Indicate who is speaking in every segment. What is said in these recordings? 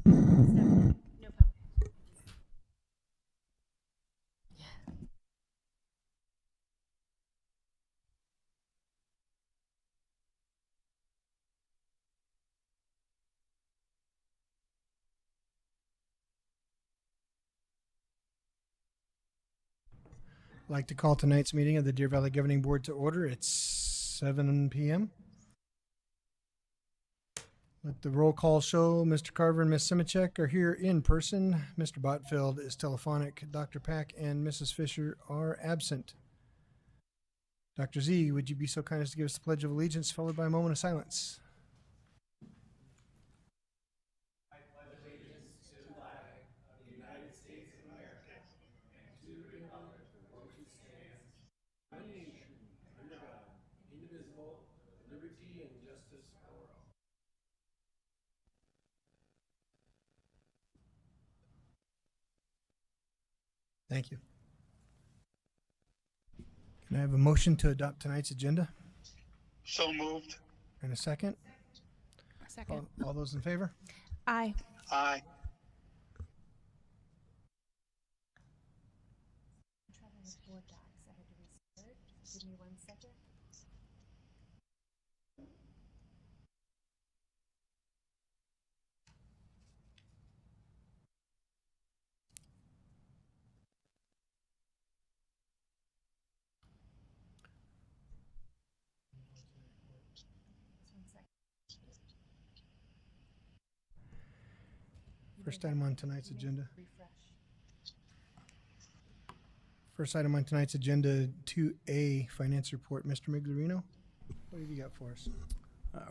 Speaker 1: No problem.
Speaker 2: I'd like to call tonight's meeting of the Deer Valley Governing Board to order. It's 7 p.m. Let the roll call show Mr. Carver and Ms. Simichek are here in person. Mr. Botfield is telephonic. Dr. Pack and Mrs. Fisher are absent. Dr. Z, would you be so kind as to give us the Pledge of Allegiance, followed by a moment of silence? Thank you. Can I have a motion to adopt tonight's agenda?
Speaker 3: So moved.
Speaker 2: And a second?
Speaker 1: Second.
Speaker 2: All those in favor?
Speaker 1: Aye.
Speaker 3: Aye.
Speaker 1: Give me 1 second.
Speaker 2: First item on tonight's agenda.
Speaker 1: Refresh.
Speaker 2: First item on tonight's agenda, 2A, Finance Report. Mr. Miglorino, what have you got for us?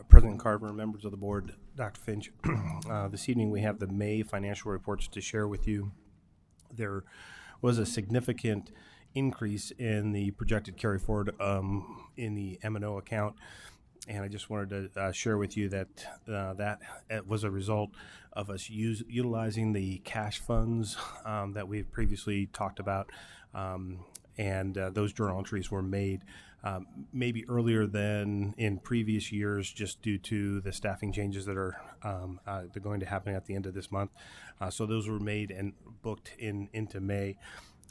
Speaker 4: President Carver, members of the board, Dr. Finch, this evening we have the May financial reports to share with you. There was a significant increase in the projected carry forward in the M&O account, and I just wanted to share with you that that was a result of us utilizing the cash funds that we've previously talked about, and those journal entries were made maybe earlier than in previous years, just due to the staffing changes that are they're going to happen at the end of this month. So those were made and booked into May.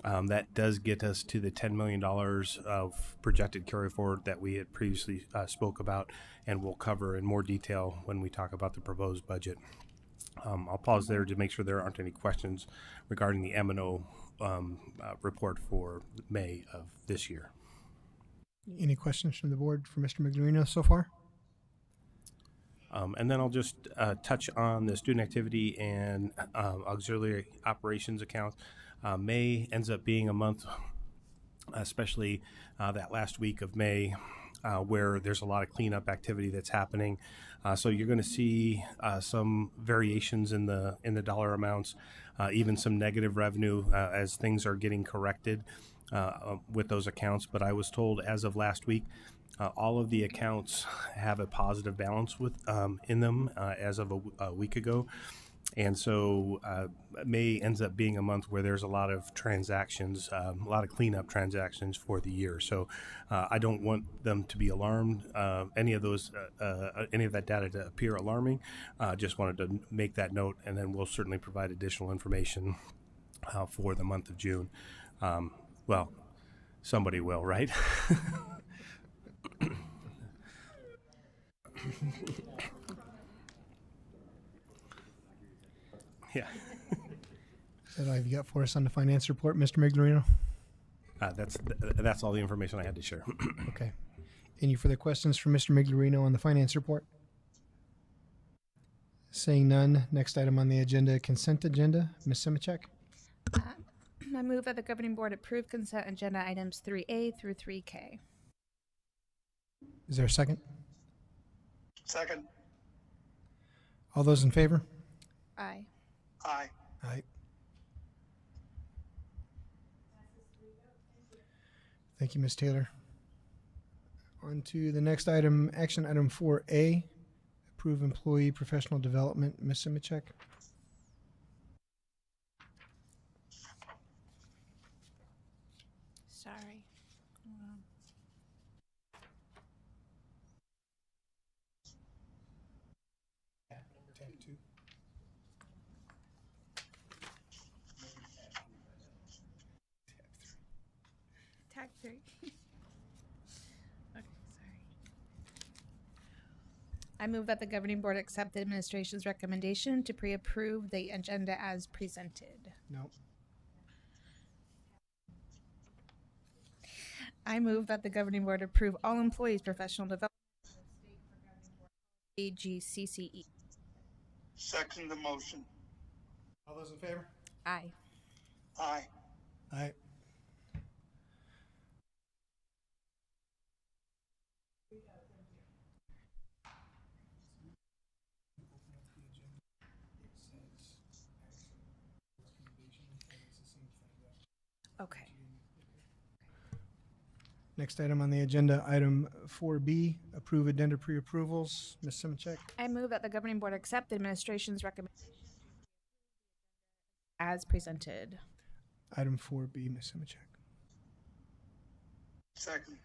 Speaker 4: That does get us to the $10 million of projected carry forward that we had previously spoke about, and we'll cover in more detail when we talk about the proposed budget. I'll pause there to make sure there aren't any questions regarding the M&O report for May of this year.
Speaker 2: Any questions from the board for Mr. Miglorino so far?
Speaker 4: And then I'll just touch on the student activity and auxiliary operations accounts. May ends up being a month, especially that last week of May, where there's a lot of cleanup activity that's happening. So you're going to see some variations in the dollar amounts, even some negative revenue as things are getting corrected with those accounts. But I was told as of last week, all of the accounts have a positive balance with in them as of a week ago. And so May ends up being a month where there's a lot of transactions, a lot of cleanup transactions for the year. So I don't want them to be alarmed, any of that data to appear alarming. Just wanted to make that note, and then we'll certainly provide additional information for the month of June. Well, somebody will, right? Yeah.
Speaker 2: Is that all you've got for us on the finance report, Mr. Miglorino?
Speaker 4: That's all the information I had to share.
Speaker 2: Okay. Any further questions from Mr. Miglorino on the finance report? Seeing none, next item on the agenda, consent agenda. Ms. Simichek?
Speaker 1: I move that the governing board approve consent agenda items 3A through 3K.
Speaker 2: Is there a second?
Speaker 3: Second.
Speaker 2: All those in favor?
Speaker 1: Aye.
Speaker 3: Aye.
Speaker 2: Aye. Thank you, Ms. Taylor. On to the next item, action item 4A, approve employee professional development. Ms. Simichek?
Speaker 1: Sorry. Sorry. Okay, sorry. I move that the governing board accept the administration's recommendation to pre-approve the agenda as presented.
Speaker 2: No.
Speaker 1: I move that the governing board approve all employees' professional development AGCCE.
Speaker 3: Second the motion.
Speaker 2: All those in favor?
Speaker 1: Aye.
Speaker 3: Aye.
Speaker 2: Aye.
Speaker 1: Okay.
Speaker 2: Next item on the agenda, item 4B, approve addenda pre-approvals. Ms. Simicek?
Speaker 1: I move that the governing board accept the administration's recommendation as presented.
Speaker 2: Item 4B, Ms. Simicek.
Speaker 3: Second.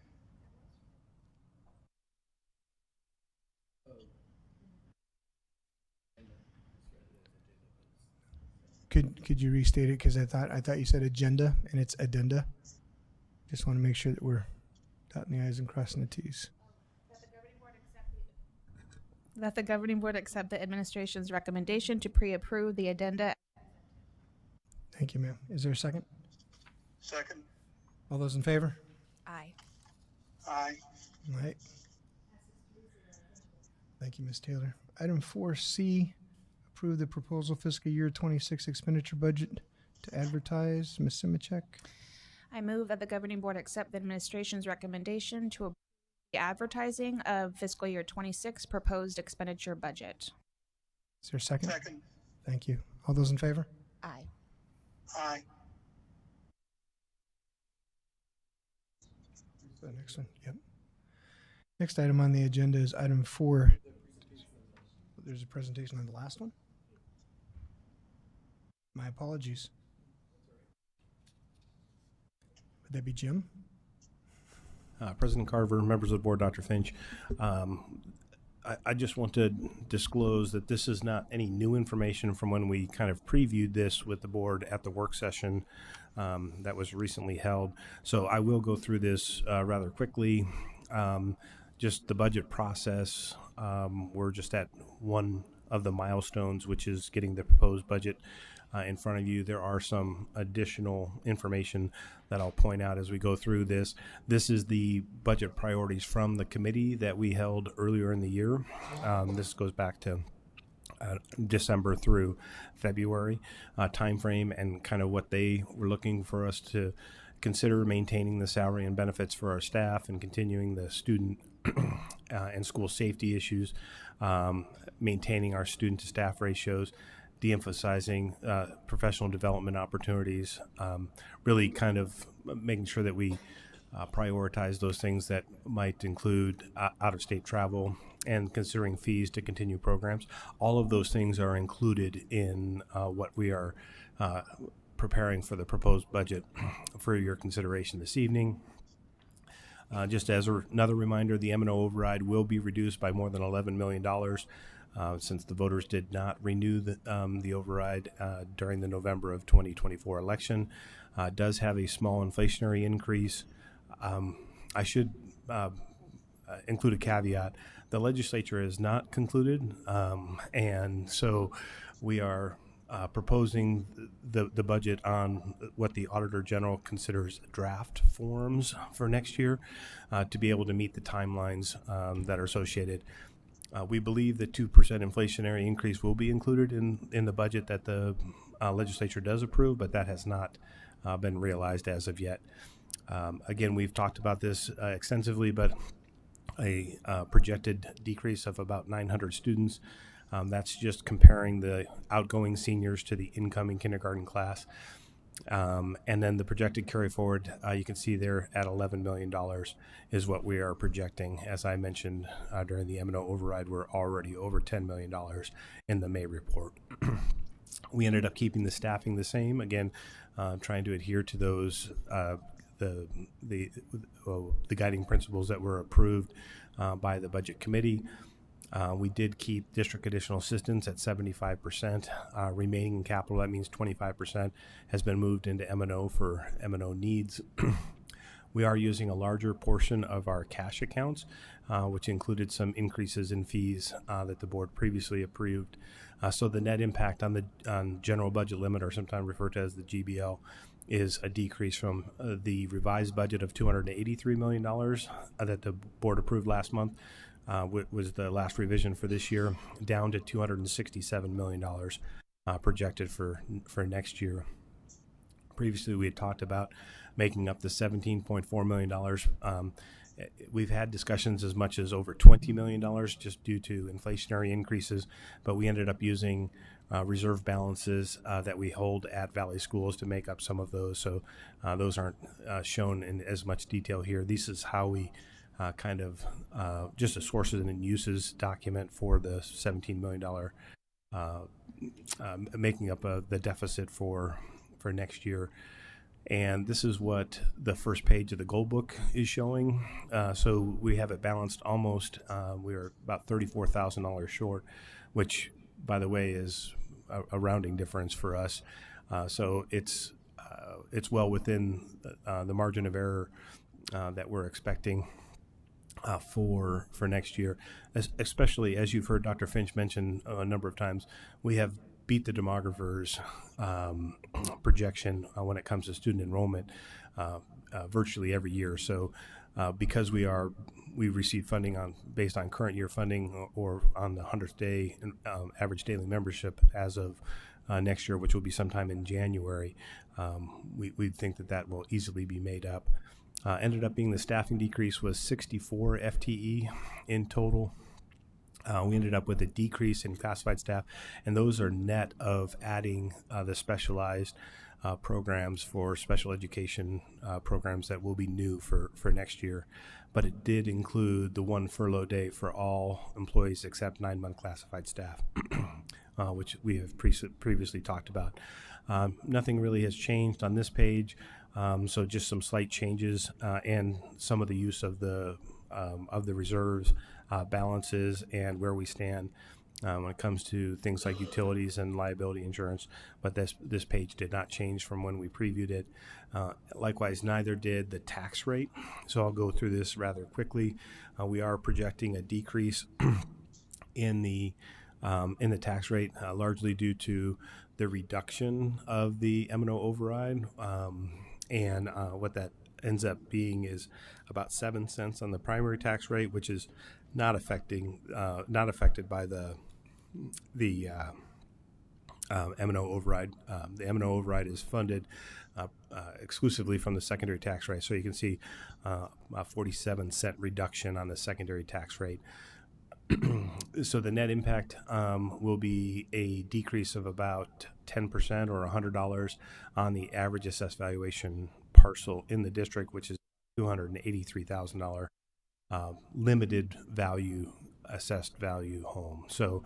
Speaker 2: Could you restate it? Because I thought you said agenda and it's addenda. Just want to make sure that we're dotting the i's and crossing the t's.
Speaker 1: That the governing board accept the administration's recommendation to pre-approve the addenda.
Speaker 2: Thank you, ma'am. Is there a second?
Speaker 3: Second.
Speaker 2: All those in favor?
Speaker 1: Aye.
Speaker 3: Aye.
Speaker 2: All right. Thank you, Ms. Taylor. Item 4C, approve the proposal fiscal year 26 expenditure budget to advertise. Ms. Simicek?
Speaker 1: I move that the governing board accept the administration's recommendation to approve the advertising of fiscal year 26 proposed expenditure budget.
Speaker 2: Is there a second?
Speaker 3: Second.
Speaker 2: Thank you. All those in favor?
Speaker 1: Aye.
Speaker 3: Aye.
Speaker 2: The next one, yep. Next item on the agenda is item 4. There's a presentation on the last one? My apologies. Would that be Jim?
Speaker 4: President Carver, members of the board, Dr. Finch, I just want to disclose that this is not any new information from when we kind of previewed this with the board at the work session that was recently held. So I will go through this rather quickly. Just the budget process, we're just at one of the milestones, which is getting the proposed budget in front of you. There are some additional information that I'll point out as we go through this. This is the budget priorities from the committee that we held earlier in the year. This goes back to December through February timeframe, and kind of what they were looking for us to consider: maintaining the salary and benefits for our staff and continuing the student and school safety issues, maintaining our student to staff ratios, de-emphasizing professional development opportunities, really kind of making sure that we prioritize those things that might include out-of-state travel and considering fees to continue programs. All of those things are included in what we are preparing for the proposed budget for your consideration this evening. Just as another reminder, the M&O override will be reduced by more than $11 million since the voters did not renew the override during the November of 2024 election. Does have a small inflationary increase. I should include a caveat. The legislature is not concluded, and so we are proposing the budget on what the Auditor General considers draft forms for next year to be able to meet the timelines that are associated. We believe the 2% inflationary increase will be included in the budget that the legislature does approve, but that has not been realized as of yet. Again, we've talked about this extensively, but a projected decrease of about 900 students. That's just comparing the outgoing seniors to the incoming kindergarten class. And then the projected carry forward, you can see there at $11 million is what we are projecting. As I mentioned during the M&O override, we're already over $10 million in the May report. We ended up keeping the staffing the same, again, trying to adhere to those the guiding principles that were approved by the budget committee. We did keep district additional assistance at 75%. Remaining in capital, that means 25% has been moved into M&O for M&O needs. We are using a larger portion of our cash accounts, which included some increases in fees that the board previously approved. So the net impact on general budget limit, or sometimes referred to as the GBL, is a decrease from the revised budget of $283 million that the board approved last month, was the last revision for this year, down to $267 million projected for next year. Previously, we had talked about making up the $17.4 million. We've had discussions as much as over $20 million just due to inflationary increases, but we ended up using reserve balances that we hold at Valley Schools to make up some of those. So those aren't shown in as much detail here. This is how we just a sources and uses document for the $17 million making up the deficit for next year. And this is what the first page of the goal book is showing. So we have it balanced almost. We're about $34,000 short, which, by the way, is a rounding difference for us. So it's well within the margin of error that we're expecting for next year. Especially, as you've heard Dr. Finch mention a number of times, we have beat the demographer's projection when it comes to student enrollment virtually every year. So because we receive funding based on current year funding or on the 100th day average daily membership as of next year, which will be sometime in January, we think that will easily be made up. Ended up being the staffing decrease was 64 FTE in total. We ended up with a decrease in classified staff, and those are net of adding the specialized programs for special education programs that will be new for next year. But it did include the one furlough day for all employees except 9-month classified staff, which we have previously talked about. Nothing really has changed on this page, so just some slight changes and some of the use of the reserves, balances, and where we stand when it comes to things like utilities and liability insurance. But this page did not change from when we previewed it. Likewise, neither did the tax rate. So I'll go through this rather quickly. We are projecting a decrease in the tax rate, largely due to the reduction of the M&O override, and what that ends up being is about 7 cents on the primary tax rate, which is not affected by the M&O override. The M&O override is funded exclusively from the secondary tax rate. So you can see a 47-cent reduction on the secondary tax rate. So the net impact will be a decrease of about 10% or $100 on the average assessed valuation parcel in the district, which is $283,000 limited value assessed value home. So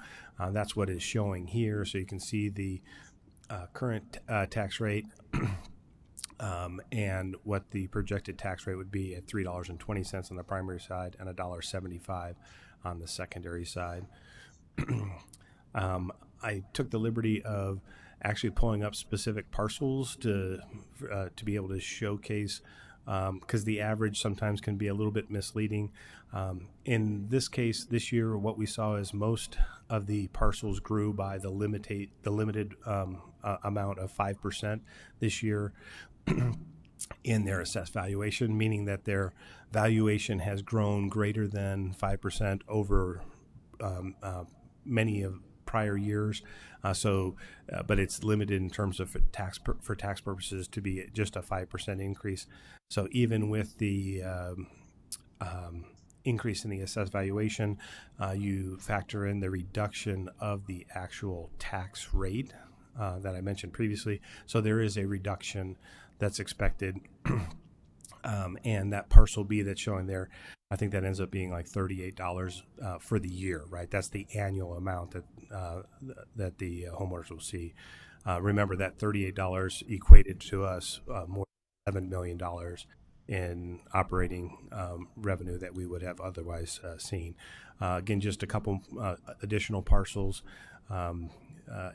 Speaker 4: that's what is showing here. So you can see the current tax rate and what the projected tax rate would be at $3.20 on the primary side and $1.75 on the secondary side. I took the liberty of actually pulling up specific parcels to be able to showcase, because the average sometimes can be a little bit misleading. In this case, this year, what we saw is most of the parcels grew by the limited amount of 5% this year in their assessed valuation, meaning that their valuation has grown greater than 5% over many of prior years. But it's limited in terms of for tax purposes to be just a 5% increase. So even with the increase in the assessed valuation, you factor in the reduction of the actual tax rate that I mentioned previously. So there is a reduction that's expected. And that parcel B that's showing there, I think that ends up being like $38 for the year, right? That's the annual amount that the homeowners will see. Remember that $38 equated to us more than $11 million in operating revenue that we would have otherwise seen. Again, just a couple additional parcels.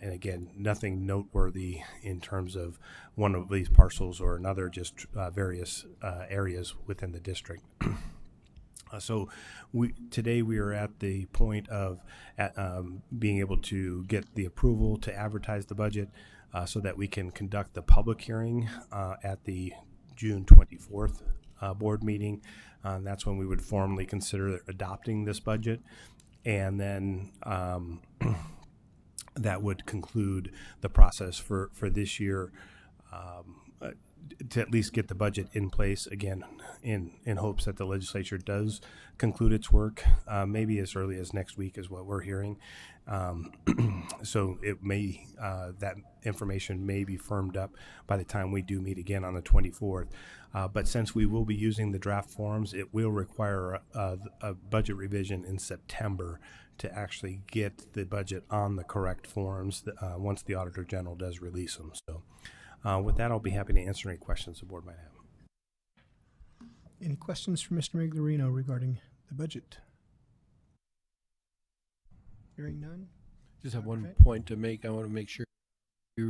Speaker 4: and again, nothing noteworthy in terms of one of these parcels or another, just various areas within the district. So today we are at the point of being able to get the approval to advertise the budget so that we can conduct the public hearing at the June 24th board meeting. That's when we would formally consider adopting this budget. And then that would conclude the process for this year to at least get the budget in place, again, in hopes that the legislature does conclude its work, maybe as early as next week is what we're hearing. So it may, that information may be firmed up by the time we do meet again on the 24th. But since we will be using the draft forms, it will require a budget revision in September to actually get the budget on the correct forms once the Auditor General does release them. So with that, I'll be happy to answer any questions the board might have.
Speaker 2: Any questions for Mr. Miglerino regarding the budget? Hearing none?
Speaker 5: Just have one
Speaker 2: Okay.
Speaker 5: point to make. I want to make sure you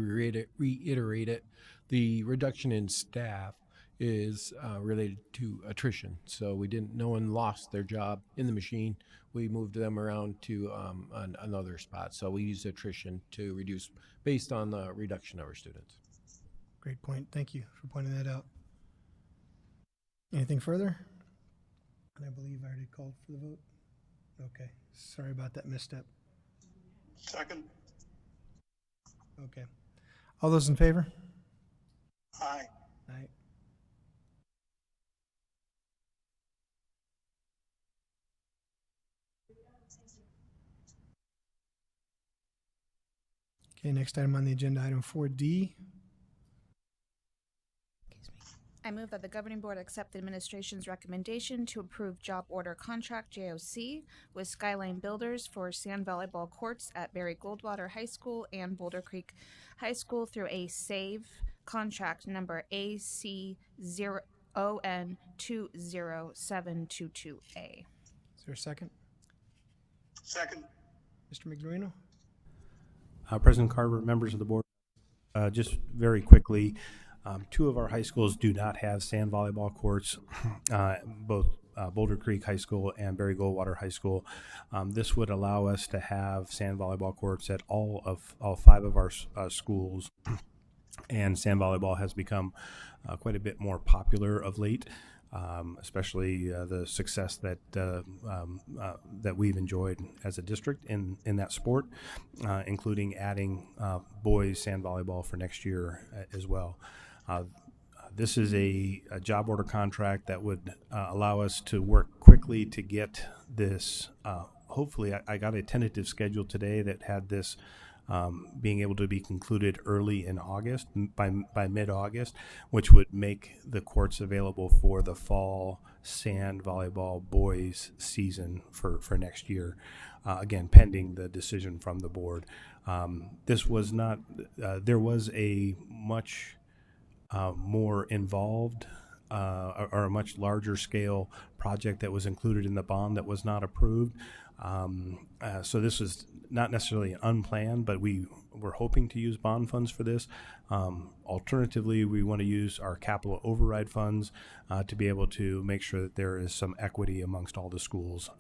Speaker 5: reiterate it. The reduction in staff is related to attrition. So no one lost their job in the machine. We moved them around to another spot. So we use attrition to reduce based on the reduction of our students.
Speaker 2: Great point. Thank you for pointing that out. Anything further? And I believe I already called for the vote. Okay. Sorry about that misstep.
Speaker 3: Second.
Speaker 2: Okay. All those in favor?
Speaker 3: Aye.
Speaker 2: Aye. Okay, next item on the agenda, item 4D.
Speaker 1: I move that the governing board accept the administration's recommendation to approve job order contract JOC with Skyline Builders for sand volleyball courts at Barry Goldwater High School and Boulder Creek High School through a SAVE contract number AC0N20722A.
Speaker 2: Is there a second?
Speaker 3: Second.
Speaker 2: Mr. Miglerino?
Speaker 4: President Carver, members of the board, just very quickly, two of our high schools do not have sand volleyball courts, both Boulder Creek High School and Barry Goldwater High School. This would allow us to have sand volleyball courts at all five of our schools, and sand volleyball has become quite a bit more popular of late. Especially the success that that we've enjoyed as a district in that sport, including adding boys sand volleyball for next year as well. This is a job order contract that would allow us to work quickly to get this. Hopefully, I got a tentative schedule today that had this being able to be concluded early in August, by mid-August, which would make the courts available for the fall sand volleyball boys season for next year. Again, pending the decision from the board. This was not, there was a much more involved or a much larger scale project that was included in the bond that was not approved. So this was not necessarily unplanned, but we were hoping to use bond funds for this. Alternatively, we want to use our capital override funds to be able to make sure that there is some equity amongst all the schools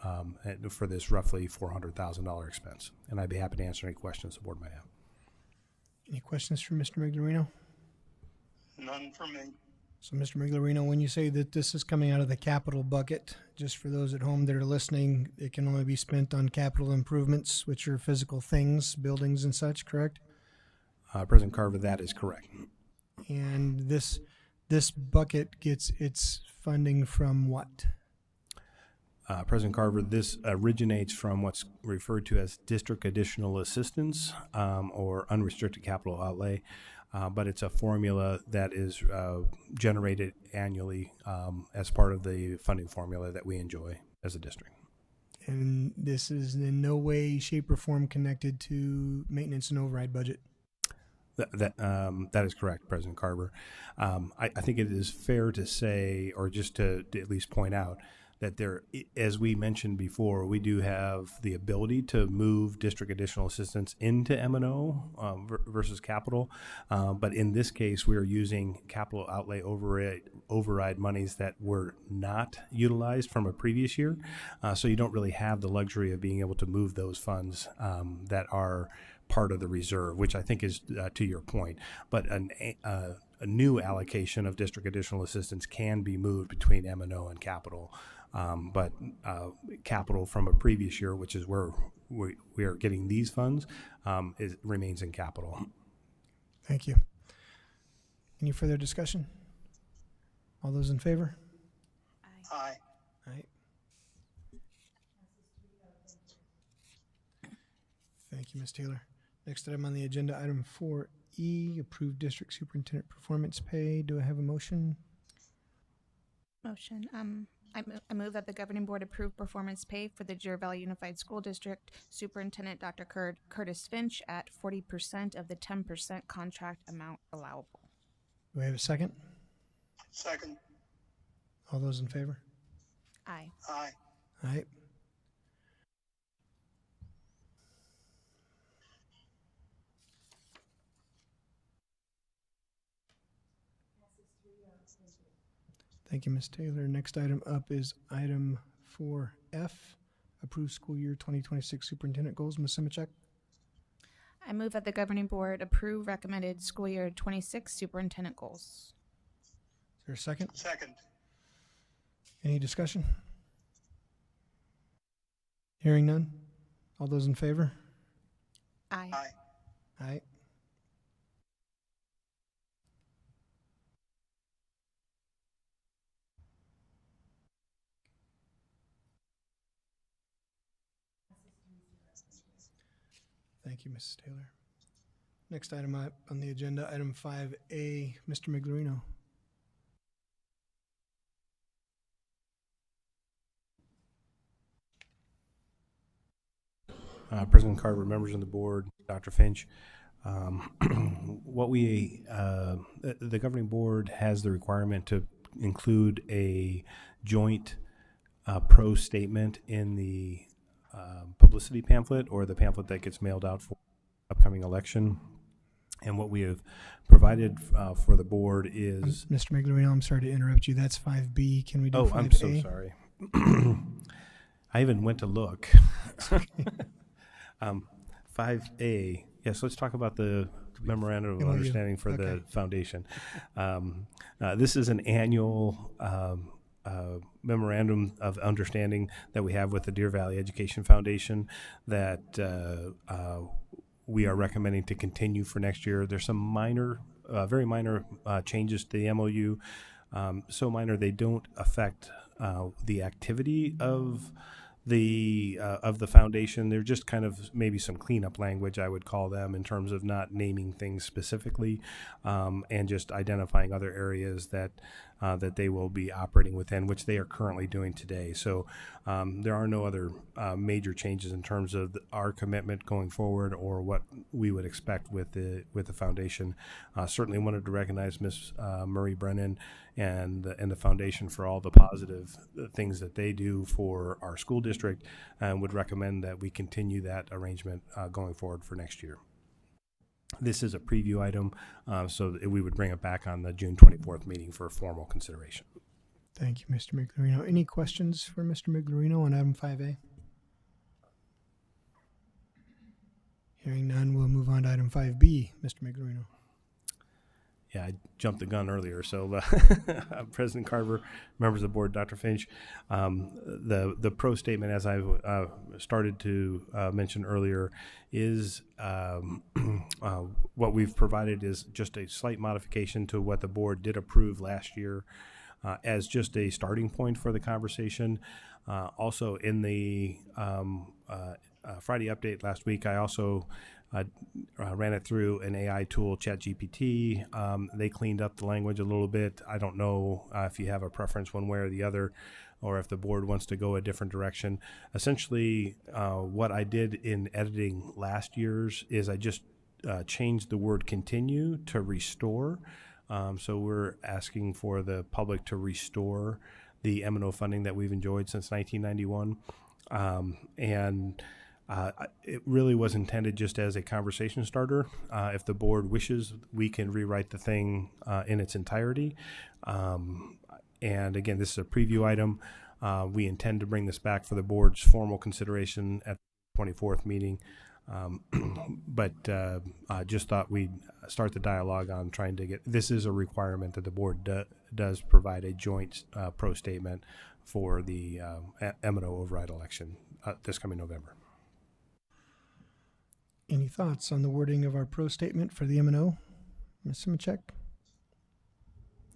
Speaker 4: for this roughly $400,000 expense. And I'd be happy to answer any questions the board might have.
Speaker 2: Any questions for Mr. Miglerino?
Speaker 3: None for me.
Speaker 2: So, Mr. Miglerino, when you say that this is coming out of the capital bucket, just for those at home that are listening, it can only be spent on capital improvements, which are physical things, buildings and such, correct?
Speaker 4: President Carver, that is correct.
Speaker 2: And this bucket gets its funding from what?
Speaker 4: President Carver, this originates from what's referred to as district additional assistance or unrestricted capital outlay. But it's a formula that is generated annually as part of the funding formula that we enjoy as a district.
Speaker 2: And this is in no way, shape, or form connected to maintenance and override budget.
Speaker 4: That is correct, President Carver. I think it is fair to say, or just to at least point out, that there, as we mentioned before, we do have the ability to move district additional assistance into M&O versus capital. But in this case, we are using capital outlay override monies that were not utilized from a previous year. So you don't really have the luxury of being able to move those funds that are part of the reserve, which I think is to your point. But a new allocation of district additional assistance can be moved between M&O and capital. But capital from a previous year, which is where we are getting these funds, remains in capital.
Speaker 2: Thank you. Any further discussion? All those in favor?
Speaker 3: Aye.
Speaker 2: Aye. Thank you, Ms. Taylor. Next item on the agenda, item 4E, approved district superintendent performance pay. Do I have a motion?
Speaker 1: Motion. I move that the governing board approve performance pay for the Deer Valley Unified School District Superintendent Dr. Curtis Finch at 40% of the 10% contract amount allowable.
Speaker 2: Do I have a second?
Speaker 3: Second.
Speaker 2: All those in favor?
Speaker 1: Aye.
Speaker 3: Aye.
Speaker 2: Aye. Thank you, Ms. Taylor. Next item up is item 4F, approved school year 2026 superintendent goals. Ms. Simichek?
Speaker 1: I move that the governing board approve recommended school year 26 superintendent goals.
Speaker 2: Is there a second?
Speaker 3: Second.
Speaker 2: Any discussion? Hearing none. All those in favor?
Speaker 1: Aye.
Speaker 3: Aye.
Speaker 2: Aye. Thank you, Mrs. Taylor. Next item up on the agenda, item 5A, Mr. Miglorino.
Speaker 4: President Carver, members of the board, Dr. Finch, the governing board has the requirement to include a joint pro statement in the publicity pamphlet or the pamphlet that gets mailed out for upcoming election. And what we have provided for the board is...
Speaker 2: Mr. Miglorino, I'm sorry to interrupt you. That's 5B. Can we do 5A?
Speaker 4: Oh, I'm so sorry. I even went to look. 5A. Yes, let's talk about the memorandum of understanding for the foundation. This is an annual memorandum of understanding that we have with the Deer Valley Education Foundation that we are recommending to continue for next year. There's some minor, very minor changes to the MOU. So minor they don't affect the activity of the foundation. They're just kind of maybe some cleanup language, I would call them, in terms of not naming things specifically and just identifying other areas that they will be operating within, which they are currently doing today. So there are no other major changes in terms of our commitment going forward or what we would expect with the foundation. Certainly wanted to recognize Ms. Murray Brennan and the foundation for all the positive things that they do for our school district, and would recommend that we continue that arrangement going forward for next year. This is a preview item, so that we would bring it back on the June 24th meeting for formal consideration.
Speaker 2: Thank you, Mr. Miglorino. Any questions for Mr. Miglorino on item 5A? Hearing none, we'll move on to item 5B. Mr. Miglorino.
Speaker 4: Yeah, I jumped the gun earlier. So, President Carver, members of the board, Dr. Finch, the pro statement, as I started to mention earlier, is what we've provided is just a slight modification to what the board did approve last year as just a starting point for the conversation. Also, in the Friday update last week, I also ran it through an AI tool, ChatGPT. They cleaned up the language a little bit. I don't know if you have a preference one way or the other, or if the board wants to go a different direction. Essentially, what I did in editing last year's is I just changed the word continue to restore. So we're asking for the public to restore the M&O funding that we've enjoyed since 1991. It really was intended just as a conversation starter. If the board wishes, we can rewrite the thing in its entirety. And again, this is a preview item. We intend to bring this back for the board's formal consideration at the 24th meeting. But just thought we'd start the dialogue on trying to get, this is a requirement that the board does provide a joint pro statement for the M&O override election this coming November.
Speaker 2: Any thoughts on the wording of our pro statement for the M&O? Ms. Simicek?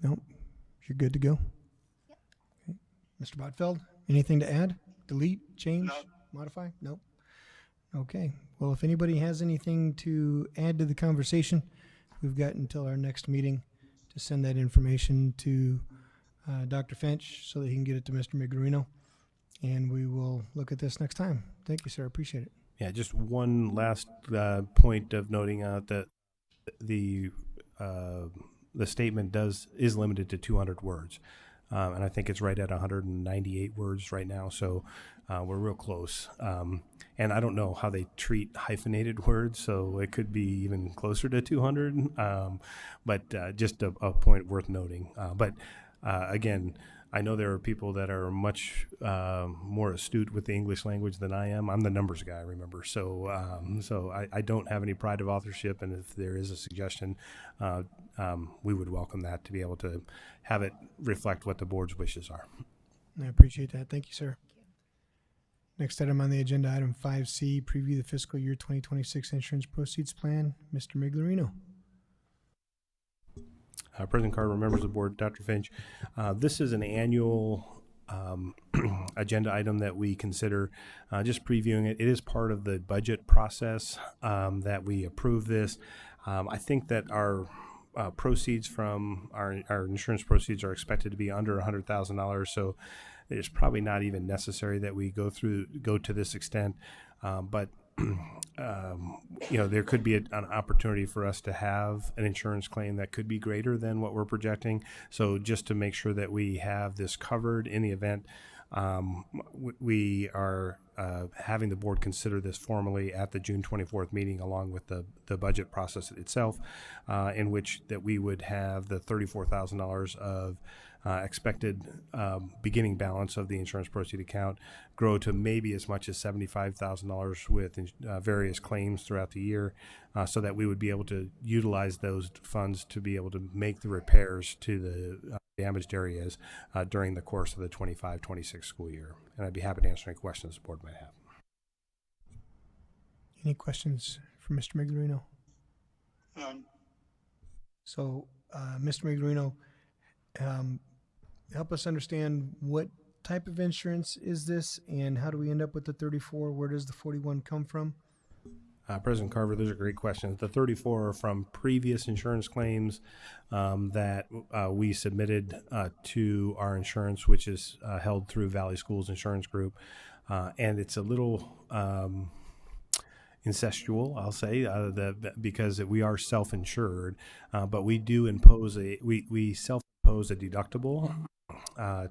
Speaker 2: Nope. You're good to go?
Speaker 1: Yep.
Speaker 2: Okay. Mr. Botfeld, anything to add? Delete, change,
Speaker 3: No.
Speaker 2: modify? Nope. Okay. Well, if anybody has anything to add to the conversation, we've got until our next meeting to send that information to Dr. Finch so that he can get it to Mr. Miglorino. And we will look at this next time. Thank you, sir. Appreciate it.
Speaker 4: Yeah, just one last point of noting out that the statement is limited to 200 words, and I think it's right at 198 words right now. So we're real close. And I don't know how they treat hyphenated words, so it could be even closer to 200. But just a point worth noting. But again, I know there are people that are much more astute with the English language than I am. I'm the numbers guy, remember. So I don't have any pride of authorship, and if there is a suggestion, we would welcome that to be able to have it reflect what the board's wishes are.
Speaker 2: I appreciate that. Thank you, sir. Next item on the agenda, item 5C, preview the fiscal year 2026 insurance proceeds plan. Mr. Miglorino.
Speaker 4: President Carter, members of the board, Dr. Finch, this is an annual agenda item that we consider. Just previewing it, it is part of the budget process that we approve this. I think that our proceeds from our insurance proceeds are expected to be under $100,000, so it's probably not even necessary that we go to this extent. But there could be an opportunity for us to have an insurance claim that could be greater than what we're projecting. So just to make sure that we have this covered in the event, we are having the board consider this formally at the June 24th meeting, along with the budget process itself, in which that we would have the $34,000 of expected beginning balance of the insurance proceed account grow to maybe as much as $75,000 with various claims throughout the year, so that we would be able to utilize those funds to be able to make the repairs to the damaged areas during the course of the 25-26 school year. And I'd be happy to answer any questions the board might have.
Speaker 2: Any questions for Mr. Miglorino?
Speaker 3: None.
Speaker 2: So, Mr. Miglorino, help us understand what type of insurance is this, and how do we end up with the 34? Where does the 41 come from?
Speaker 4: President Carver, those are great questions. The 34 are from previous insurance claims that we submitted to our insurance, which is held through Valley Schools Insurance Group. And it's a little incestual, I'll say, because we are self-insured, but we do impose we self-impose a deductible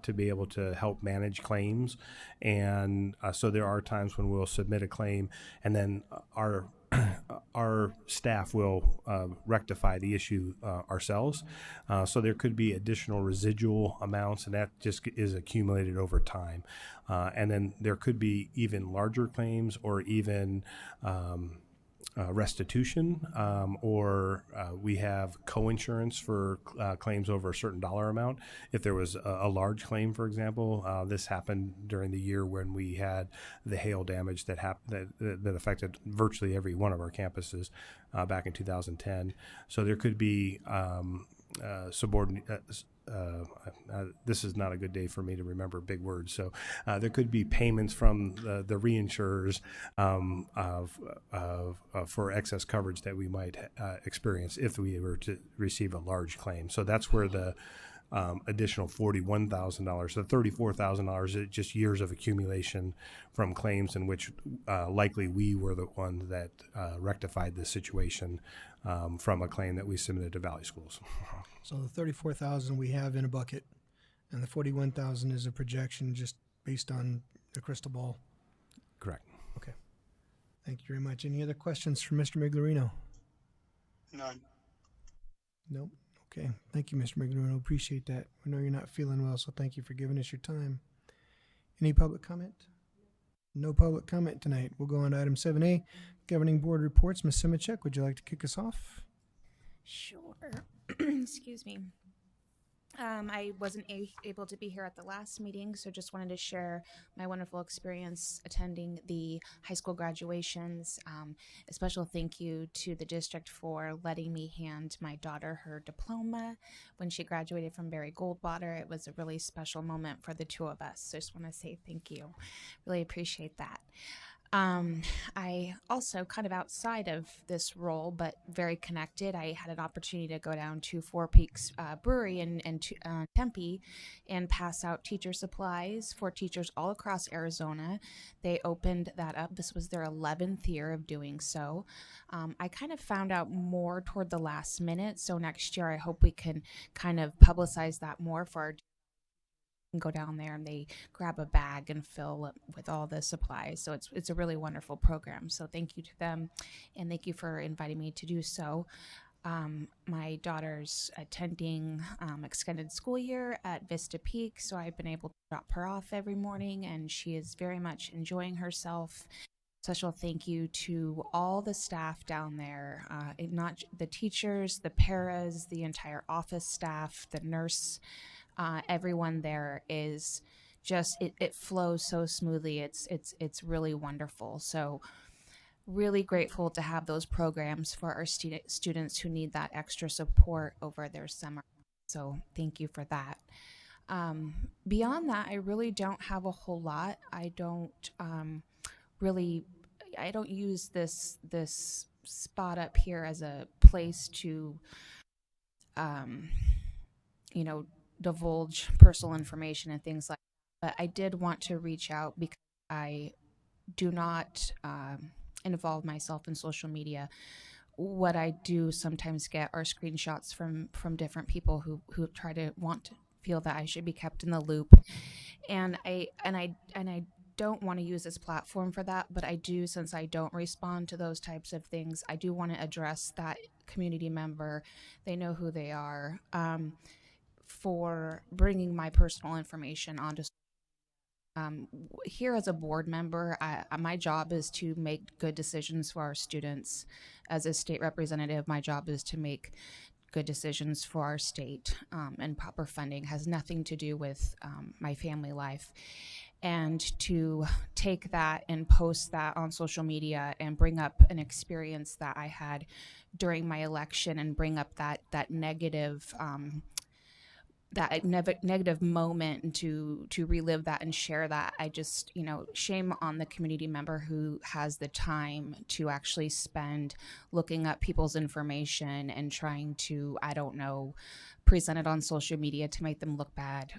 Speaker 4: to be able to help manage claims. And so there are times when we'll submit a claim, and then our staff will rectify the issue ourselves. So there could be additional residual amounts, and that just is accumulated over time. And then there could be even larger claims, or even restitution, or we have co-insurance for claims over a certain dollar amount. If there was a large claim, for example, this happened during the year when we had the hail damage that affected virtually every one of our campuses back in 2010. So there could be subordinate. This is not a good day for me to remember big words. So there could be payments from the reinsurers for excess coverage that we might experience if we were to receive a large claim. So that's where the additional $41,000, the $34,000 is just years of accumulation from claims in which likely we were the one that rectified the situation from a claim that we submitted to Valley Schools.
Speaker 2: So the $34,000 we have in a bucket, And the 41,000 is a projection just based on the crystal ball.
Speaker 4: Correct.
Speaker 2: Okay. Thank you very much. Any other questions for Mr. Miglerino?
Speaker 3: None.
Speaker 2: Nope. Okay. Thank you, Mr. Miglerino. Appreciate that. I know you're not feeling well, so thank you for giving us your time. Any public comment? No public comment tonight. We'll go on to item 7A, Governing Board Reports. Ms. Simichek, would you like to kick us off?
Speaker 1: Sure. Excuse me. I wasn't able to be here at the last meeting, so just wanted to share my wonderful experience attending the high school graduations. A special thank you to the district for letting me hand my daughter her diploma when she graduated from Barry Goldwater. It was a really special moment for the two of us, so I just want to say thank you. Really appreciate that. I also, kind of outside of this role, but very connected, I had an opportunity to go down to Four Peaks Brewery in Tempe and pass out teacher supplies for teachers all across Arizona. They opened that up. This was their 11th year of doing so. I kind of found out more toward the last minute, so next year I hope we can kind of publicize that more for our go down there and they grab a bag and fill it with all the supplies. So it's a really wonderful program. So thank you to them, and thank you for inviting me to do so. My daughter's attending extended school year at Vista Peak, so I've been able to drop her off every morning, and she is very much enjoying herself. Special thank you to all the staff down there, not the teachers, the paras, the entire office staff, the nurse. Everyone there is just it flows so smoothly. It's really wonderful. So really grateful to have those programs for our students who need that extra support over their summer. So thank you for that. Beyond that, I really don't have a whole lot. I don't use this spot up here as a place to divulge personal information and things like that. But I did want to reach out because I do not involve myself in social media. What I do sometimes get are screenshots from different people who try to feel that I should be kept in the loop, and I don't want to use this platform for that, but I do, since I don't respond to those types of things, I do want to address that community member. They know who they are. For bringing my personal information onto here as a board member, my job is to make good decisions for our students. As a state representative, my job is to make good decisions for our state, and proper funding has nothing to do with my family life. And to take that and post that on social media and bring up an experience that I had during my election and bring up that negative negative moment and to relive that and share that, I just, shame on the community member who has the time to actually spend looking up people's information and trying to, present it on social media to make them look bad.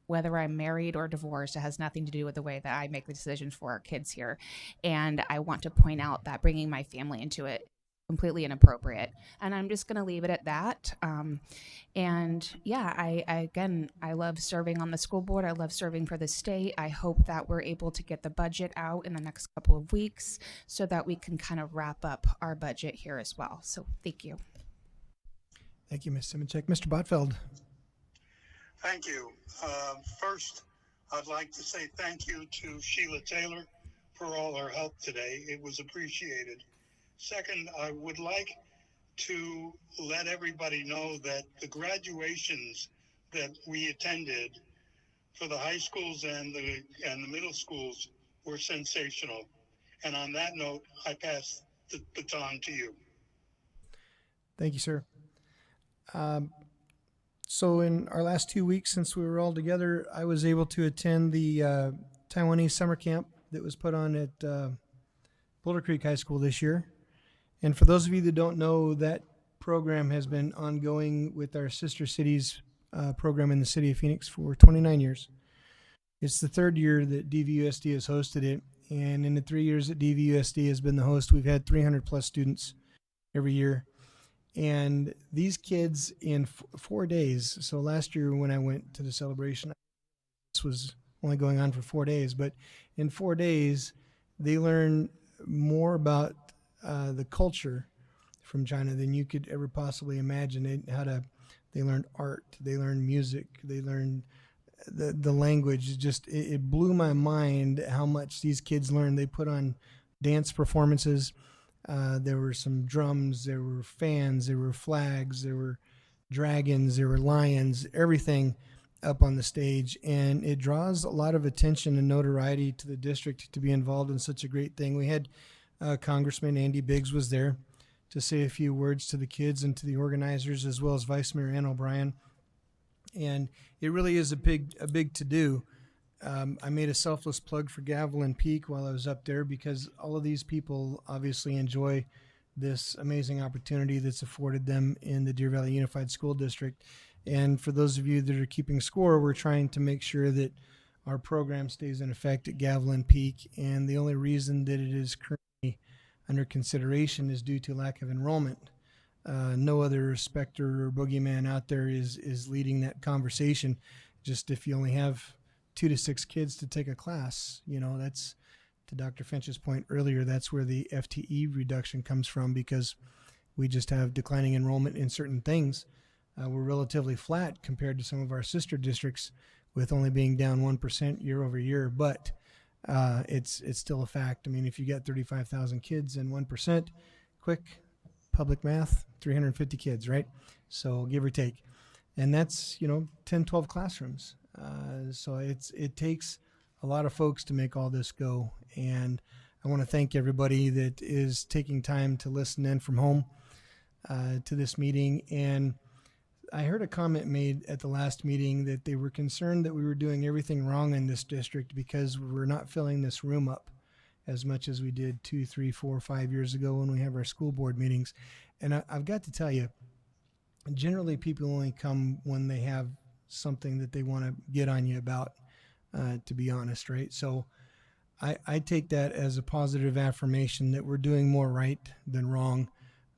Speaker 1: Whether I'm married or divorced, it has nothing to do with the way that I make the decisions for our kids here. And I want to point out that bringing my family into it completely inappropriate, and I'm just going to leave it at that. I love serving on the school board. I love serving for the state. I hope that we're able to get the budget out in the next couple of weeks so that we can kind of wrap up our budget here as well. So thank you.
Speaker 2: Thank you, Ms. Simichek. Mr. Botfeld.
Speaker 3: Thank you. First, I'd like to say thank you to Sheila Taylor for all her help today. It was appreciated. Second, I would like to let everybody know that the graduations that we attended for the high schools and the middle schools were sensational. And on that note, I pass the baton to you.
Speaker 2: Thank you, sir. So in our last 2 weeks since we were all together, I was able to attend the Taiwanese summer camp that was put on at Boulder Creek High School this year. And for those of you that don't know, that program has been ongoing with our sister cities program in the city of Phoenix for 29 years. It's the third year that DVUSD has hosted it, and in the 3 years that DVUSD has been the host, we've had 300 plus students every year. And these kids in 4 days, so last year when I went to the celebration, this was only going on for 4 days, but in 4 days, they learn more about the culture from China than you could ever possibly imagine. They learned art, they learned music, they learned the language. It blew my mind how much these kids learned. They put on dance performances. There were some drums, there were fans, there were flags, there were dragons, there were lions, everything up on the stage. And it draws a lot of attention and notoriety to the district to be involved in such a great thing. We had Congressman Andy Biggs was there to say a few words to the kids and to the organizers, as well as Vice Mayor Ann O'Brien. And it really is a big to-do. I made a selfless plug for Gavel and Peak while I was up there, because all of these people obviously enjoy this amazing opportunity that's afforded them in the Deer Valley Unified School District. And for those of you that are keeping score, we're trying to make sure that our program stays in effect at Gavel and Peak. And the only reason that it is currently under consideration is due to lack of enrollment. No other specter or boogeyman out there is leading that conversation. Just if you only have 2 to 6 kids to take a class, that's, to Dr. Finch's point earlier, that's where the FTE reduction comes from, because we just have declining enrollment in certain things. We're relatively flat compared to some of our sister districts, with only being down 1% year over year, but it's still a fact. I mean, if you got 35,000 kids and 1%, quick public math, 350 kids, right? So give or take. And that's, 10, 12 classrooms. So it takes a lot of folks to make all this go. And I want to thank everybody that is taking time to listen in from home to this meeting. And I heard a comment made at the last meeting that they were concerned that we were doing everything wrong in this district because we're not filling this room up as much as we did 2, 3, 4, 5 years ago when we have our school board meetings. And I've got to tell you, generally people only come when they have something that they want to get on you about, to be honest, right? So I take that as a positive affirmation that we're doing more right than wrong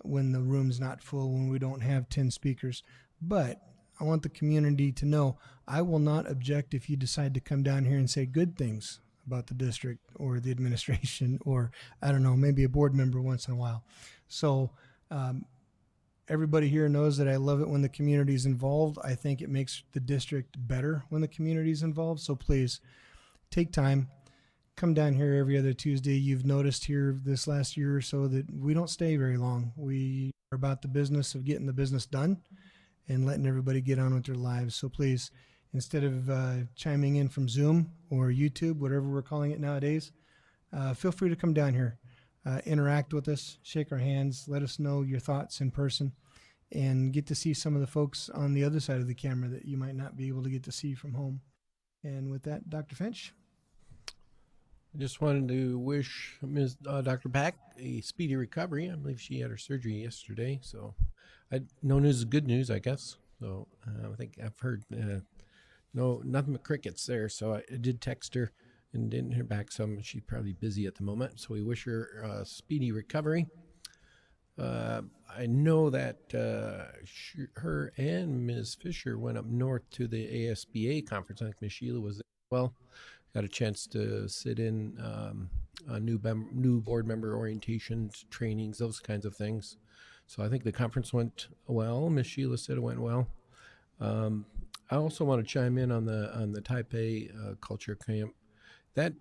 Speaker 2: when the room's not full, when we don't have 10 speakers. But I want the community to know I will not object if you decide to come down here and say good things about the district or the administration, or I don't know, maybe a board member once in a while. So everybody here knows that I love it when the community is involved. I think it makes the district better when the community is involved. So please take time, come down here every other Tuesday. You've noticed here this last year or so that we don't stay very long. We are about the business of getting the business done and letting everybody get on with their lives. So please, instead of chiming in from Zoom or YouTube, whatever we're calling it nowadays, feel free to come down here, interact with us, shake our hands, let us know your thoughts in person, and get to see some of the folks on the other side of the camera that you might not be able to get to see from home. And with that, Dr. Finch.
Speaker 5: I just wanted to wish Dr. Pack a speedy recovery. I believe she had her surgery yesterday, so no news is good news, I guess. So I think I've heard nothing but crickets there. So I did text her and didn't hear back. She's probably busy at the moment. So we wish her a speedy recovery. I know that her and Ms. Fisher went up north to the ASBA conference. I think Ms. Sheila was there as well. Got a chance to sit in new board member orientations, trainings, those kinds of things. So I think the conference went well. Ms. Sheila said it went well. I also want to chime in on the Taipei culture camp. That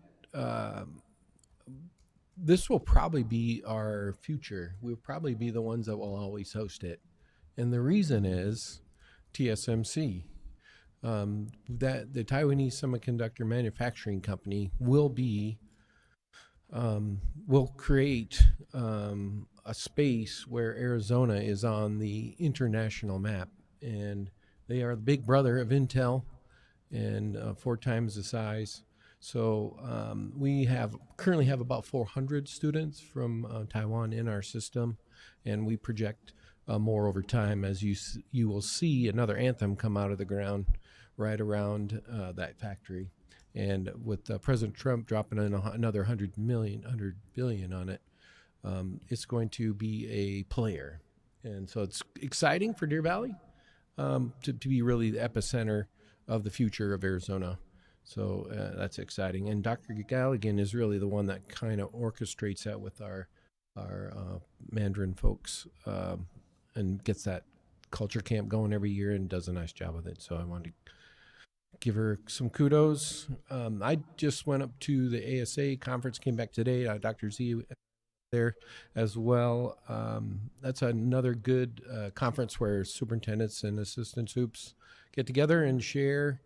Speaker 5: this will probably be our future. We'll probably be the ones that will always host it, and the reason is TSMC. That the Taiwanese Semiconductor Manufacturing Company will create a space where Arizona is on the international map, and they are the big brother of Intel and 4 times the size. So we currently have about 400 students from Taiwan in our system, and we project more over time, as you will see another Anthem come out of the ground right around that factory. And with President Trump dropping in another $100 billion on it, it's going to be a player. And so it's exciting for Deer Valley to be really the epicenter of the future of Arizona. So that's exciting. And Dr. Galligan is really the one that kind of orchestrates that with our Mandarin folks and gets that culture camp going every year and does a nice job with it. So I wanted to give her some kudos. I just went up to the ASA conference, came back today. Dr. Z there as well. That's another good conference where superintendents and assistant soups get together and share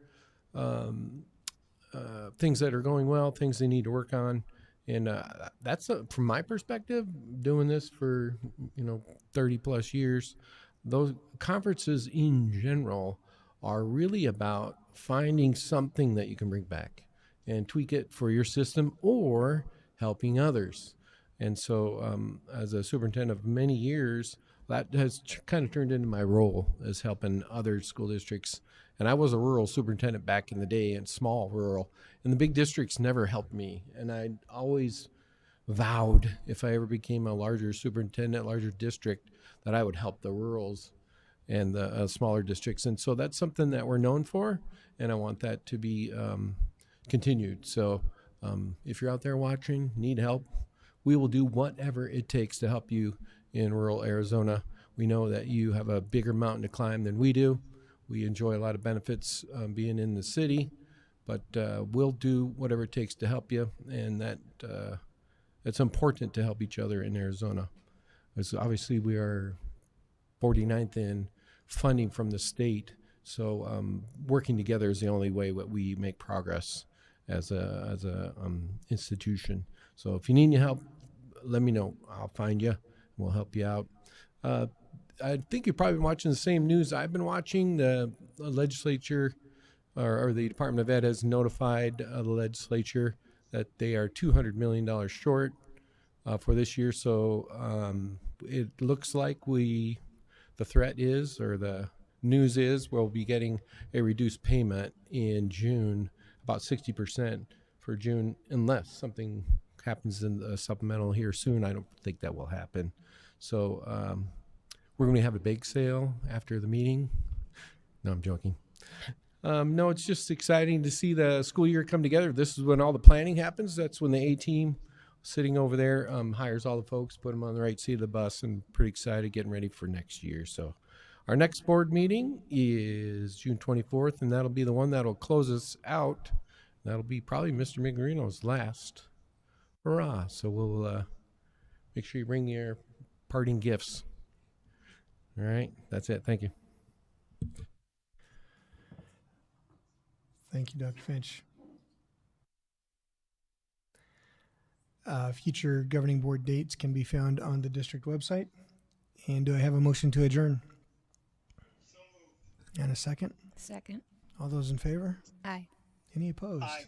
Speaker 5: things that are going well, things they need to work on. And that's from my perspective, doing this for 30 plus years, those conferences in general are really about finding something that you can bring back and tweak it for your system or helping others. And so as a superintendent of many years, that has kind of turned into my role as helping other school districts. And I was a rural superintendent back in the day, and small rural, and the big districts never helped me. And I always vowed if I ever became a larger superintendent, larger district, that I would help the rurals and the smaller districts. And so that's something that we're known for, and I want that to be continued. So if you're out there watching, need help, we will do whatever it takes to help you in rural Arizona. We know that you have a bigger mountain to climb than we do. We enjoy a lot of benefits being in the city, but we'll do whatever it takes to help you, and that it's important to help each other in Arizona. Because obviously we are 49th in funding from the state, so working together is the only way that we make progress as a institution. So if you need any help, let me know. I'll find you. We'll help you out. I think you're probably watching the same news I've been watching. The legislature or the Department of Ed has notified the legislature that they are $200 million short for this year. So it looks like the threat is, or the news is, we'll be getting a reduced payment in June, about 60% for June, unless something happens in the supplemental here soon. I don't think that will happen. So we're going to have a bake sale after the meeting. No, I'm joking. No, it's just exciting to see the school year come together. This is when all the planning happens. That's when the A-team sitting over there hires all the folks, put them on the right seat of the bus, and pretty excited getting ready for next year. So our next board meeting is June 24th, and that'll be the one that'll close us out. That'll be probably Mr. Migrino's last hurrah. So we'll make sure you bring your parting gifts. All right, that's it. Thank you.
Speaker 2: Thank you, Dr. Finch. Future governing board dates can be found on the district website. And do I have a motion to adjourn?
Speaker 3: So moved.
Speaker 2: And a second?
Speaker 1: Second.
Speaker 2: All those in favor?
Speaker 1: Aye.
Speaker 2: Any opposed?
Speaker 3: Aye.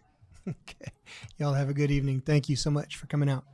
Speaker 2: Okay. Y'all have a good evening. Thank you so much for coming out.